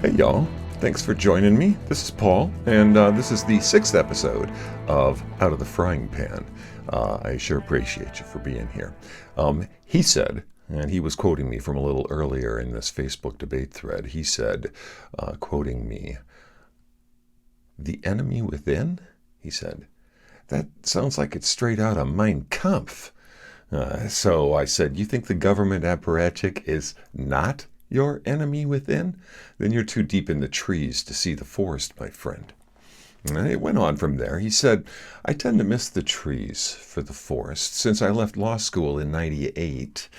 Hey y'all, thanks for joining me. This is Paul, and this is the sixth episode of Out of the Frying Pan. I sure appreciate you for being here. He said, and he was quoting me from a little earlier in this Facebook debate thread, he said, quoting me, "The enemy within?" He said, "That sounds like it's straight out of Mein Kampf." So I said, "You think the government apparatchik is not your enemy within? Then you're too deep in the trees to see the forest, my friend." And it went on from there. He said, "I tend to miss the trees for the forest. Since I left law school in '98,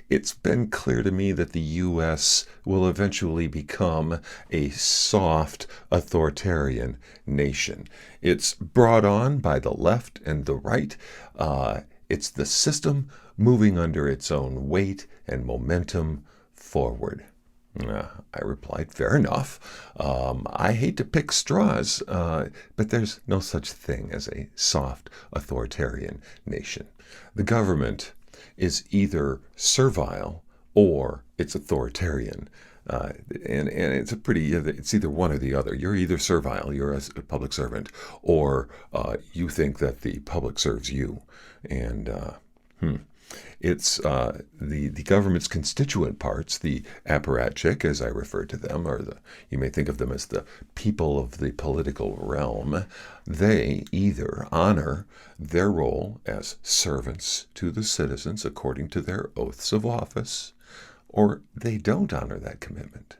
it's been clear to me that the U.S. will eventually become a soft, authoritarian nation. It's brought on by the left and the right. It's the system moving under its own weight and momentum forward." I replied, "Fair enough. I hate to pick straws, but there's no such thing as a soft, authoritarian nation. The government is either servile or it's authoritarian. And it's either one or the other. You're either servile, you're a public servant, or you think that the public serves you. And it's the government's constituent parts, the apparatchik, as I refer to them, you may think of them as the people of the political realm. They either honor their role as servants to the citizens according to their oaths of office, or they don't honor that commitment.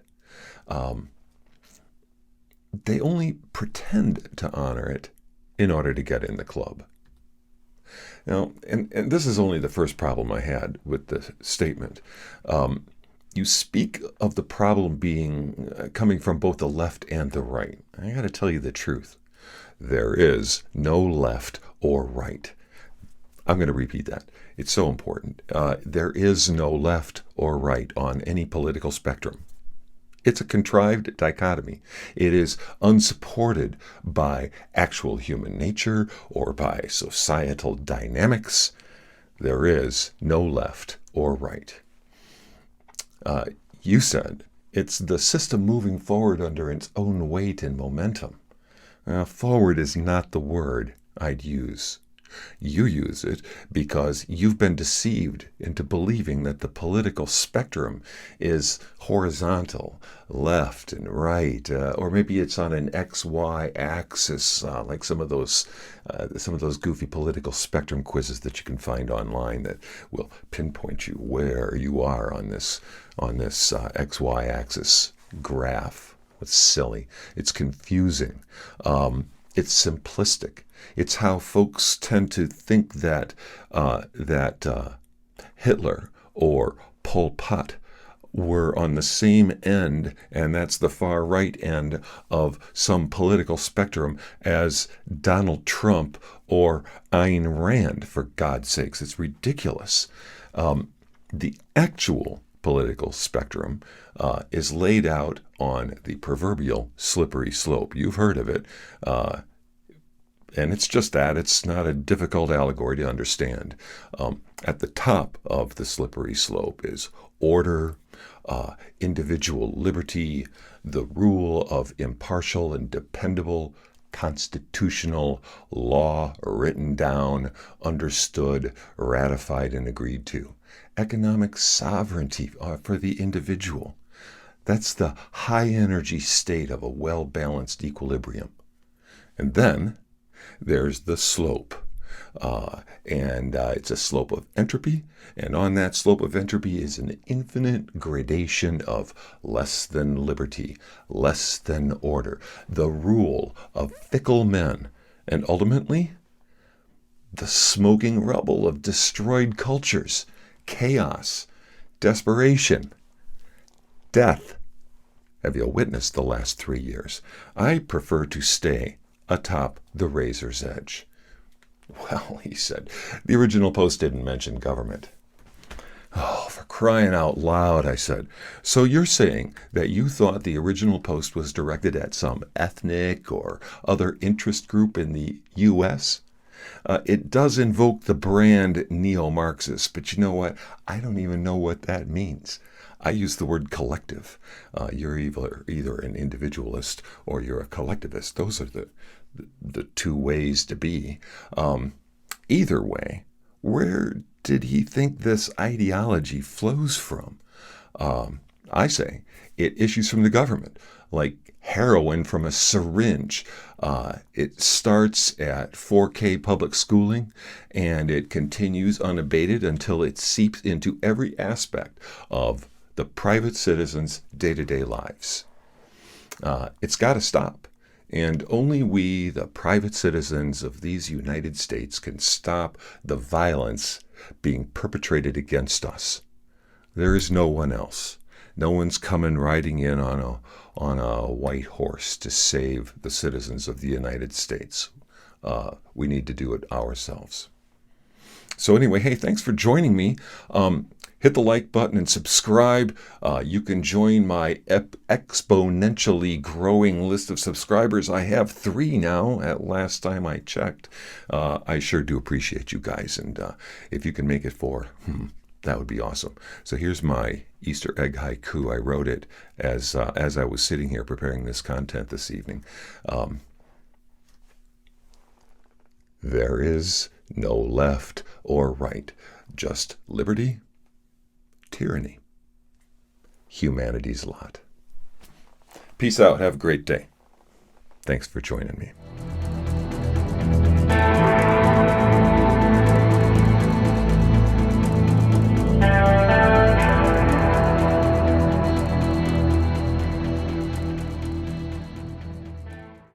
They only pretend to honor it in order to get in the club." Now, and this is only the first problem I had with the statement. You speak of the problem being coming from both the left and the right. I got to tell you the truth. There is no left or right. I'm going to repeat that. It's so important. There is no left or right on any political spectrum. It's a contrived dichotomy. It is unsupported by actual human nature or by societal dynamics. There is no left or right. You said it's the system moving forward under its own weight and momentum. Forward is not the word I'd use. You use it because you've been deceived into believing that the political spectrum is horizontal, left and right, or maybe it's on an XY axis, like some of those goofy political spectrum quizzes that you can find online that will pinpoint you where you are on this XY axis graph. It's silly. It's confusing. It's simplistic. It's how folks tend to think that Hitler or Pol Pot were on the same end, and that's the far right end of some political spectrum, as Donald Trump or Ayn Rand, for God's sakes. It's ridiculous. The actual political spectrum is laid out on the proverbial slippery slope. You've heard of it. And it's just that. It's not a difficult allegory to understand. At the top of the slippery slope is order, individual liberty, the rule of impartial and dependable constitutional law written down, understood, ratified, and agreed to. Economic sovereignty for the individual. That's the high energy state of a well-balanced equilibrium. And then there's the slope. And it's a slope of entropy. And on that slope of entropy is an infinite gradation of less than liberty, less than order, the rule of fickle men, and ultimately, the smoking rubble of destroyed cultures, chaos, desperation, death. Have you witnessed the last 3 years? I prefer to stay atop the razor's edge. Well, he said, the original post didn't mention government. Oh, for crying out loud, I said. So you're saying that you thought the original post was directed at some ethnic or other interest group in the U.S.? It does invoke the brand neo-Marxist, but you know what? I don't even know what that means. I use the word collective. You're either an individualist or you're a collectivist. Those are the two ways to be. Either way, where did he think this ideology flows from? I say it issues from the government, like heroin from a syringe. It starts at 4K public schooling and it continues unabated until it seeps into every aspect of the private citizens' day-to-day lives. It's got to stop. And only we, the private citizens of these United States, can stop the violence being perpetrated against us. There is no one else. No one's coming riding in on a white horse to save the citizens of the United States. We need to do it ourselves. So anyway, hey, thanks for joining me. Hit the like button and subscribe. You can join my exponentially growing list of subscribers. I have 3 now at last time I checked. I sure do appreciate you guys. And if you can make it 4, that would be awesome. So here's my Easter egg haiku. I wrote it as I was sitting here preparing this content this evening. There is no left or right, just liberty, tyranny, humanity's lot. Peace out. Have a great day. Thanks for joining me.